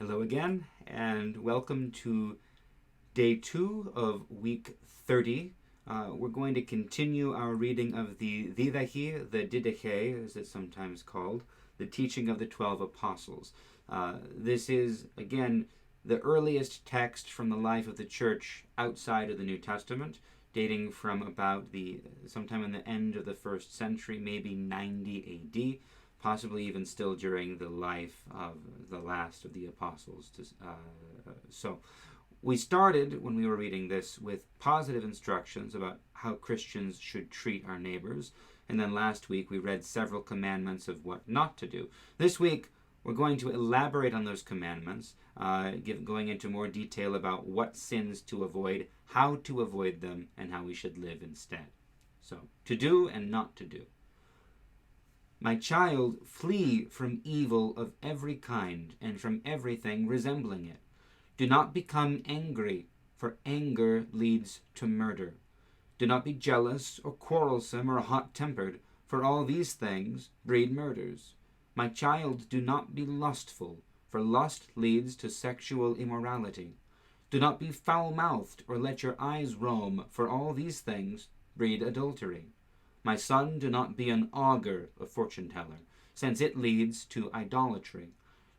Hello again, and welcome to day 2 of week 30. We're going to continue our reading of the Didache, the Didache, as it's sometimes called, the teaching of the 12 apostles. This is, again, the earliest text from the life of the church outside of the New Testament, dating from about sometime in the end of the first century, maybe 90 AD. Possibly even still during the life of the last of the apostles. So we started, when we were reading this, with positive instructions about how Christians should treat our neighbors. And then last week we read several commandments of what not to do. This week we're going to elaborate on those commandments, going into more detail about what sins to avoid, how to avoid them, and how we should live instead. So, to do and not to do. My child, flee from evil of every kind and from everything resembling it. Do not become angry, for anger leads to murder. Do not be jealous or quarrelsome or hot-tempered, for all these things breed murders. My child, do not be lustful, for lust leads to sexual immorality. Do not be foul-mouthed or let your eyes roam, for all these things breed adultery. My son, do not be an augur, a fortune-teller, since it leads to idolatry.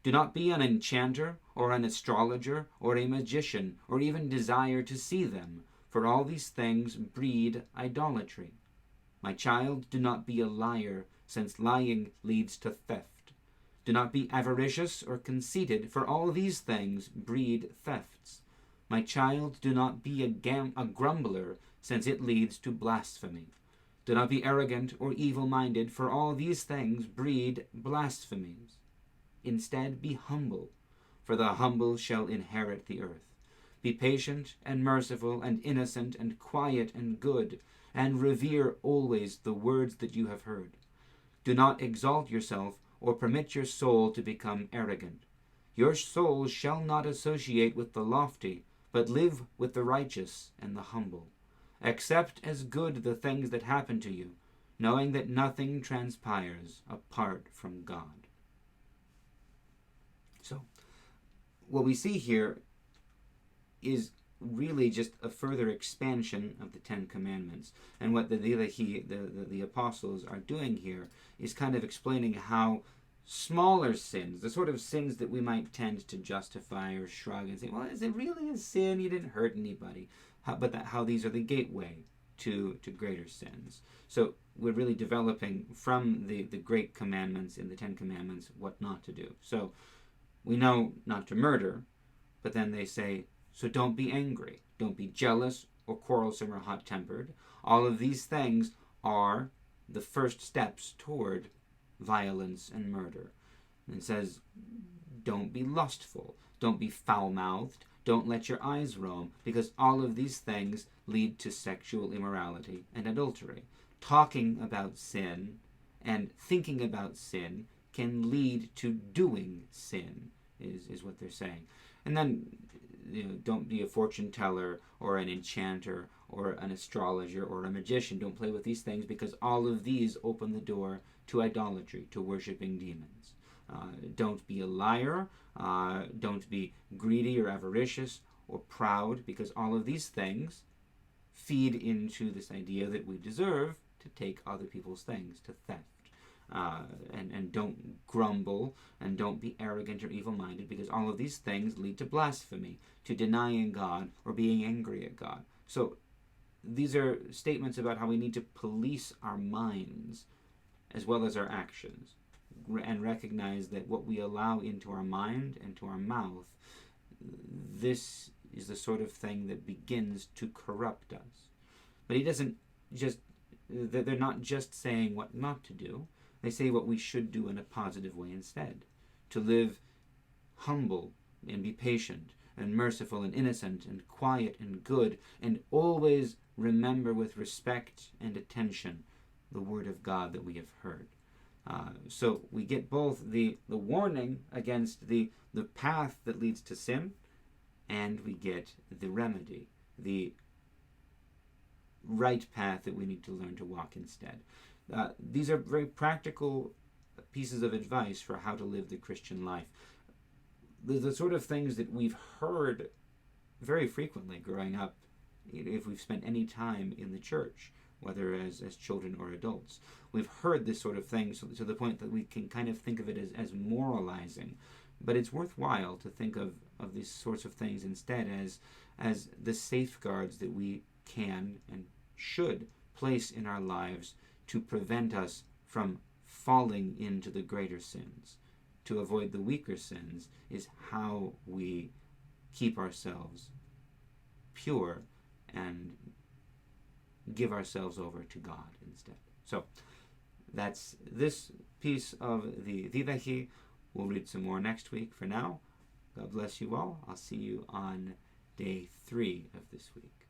Do not be an enchanter, or an astrologer, or a magician, or even desire to see them, for all these things breed idolatry. My child, do not be a liar, since lying leads to theft. Do not be avaricious or conceited, for all these things breed thefts. My child, do not be a grumbler, since it leads to blasphemy. Do not be arrogant or evil-minded, for all these things breed blasphemies. Instead, be humble, for the humble shall inherit the earth. Be patient and merciful and innocent and quiet and good, and revere always the words that you have heard. Do not exalt yourself or permit your soul to become arrogant. Your soul shall not associate with the lofty, but live with the righteous and the humble. Accept as good the things that happen to you, knowing that nothing transpires apart from God. So, what we see here is really just a further expansion of the Ten Commandments. And what the apostles are doing here is kind of explaining how smaller sins, the sort of sins that we might tend to justify or shrug and say, well, is it really a sin? You didn't hurt anybody. How these are the gateway to greater sins. So we're really developing from the great commandments in the Ten Commandments what not to do. So we know not to murder, but then they say, so don't be angry, don't be jealous or quarrelsome or hot-tempered. All of these things are the first steps toward violence and murder. And it says, don't be lustful, don't be foul-mouthed, don't let your eyes roam, because all of these things lead to sexual immorality and adultery. Talking about sin and thinking about sin can lead to doing sin, is what they're saying. And then, don't be a fortune teller or an enchanter or an astrologer or a magician. Don't play with these things, because all of these open the door to idolatry, to worshiping demons. Don't be a liar. Don't be greedy or avaricious or proud, because all of these things feed into this idea that we deserve to take other people's things, to theft. And don't grumble, and don't be arrogant or evil-minded, because all of these things lead to blasphemy, to denying God or being angry at God. So these are statements about how we need to police our minds as well as our actions, and recognize that what we allow into our mind and to our mouth, this is the sort of thing that begins to corrupt us. But he doesn't just, they're not just saying what not to do. They say what we should do in a positive way instead. To live humble and be patient and merciful and innocent and quiet and good, and always remember with respect and attention the word of God that we have heard. So we get both the warning against the path that leads to sin, and we get the remedy, the right path that we need to learn to walk instead. These are very practical pieces of advice for how to live the Christian life. the sort of things that we've heard very frequently growing up, if we've spent any time in the church, whether as children or adults. We've heard this sort of thing to the point that we can kind of think of it as moralizing. But it's worthwhile to think of these sorts of things instead as the safeguards that we can and should place in our lives to prevent us from falling into the greater sins. To avoid the weaker sins is how we keep ourselves pure and give ourselves over to God instead. So that's this piece of the Didache. We'll read some more next week. For now, God bless you all. I'll see you on day 3 of this week.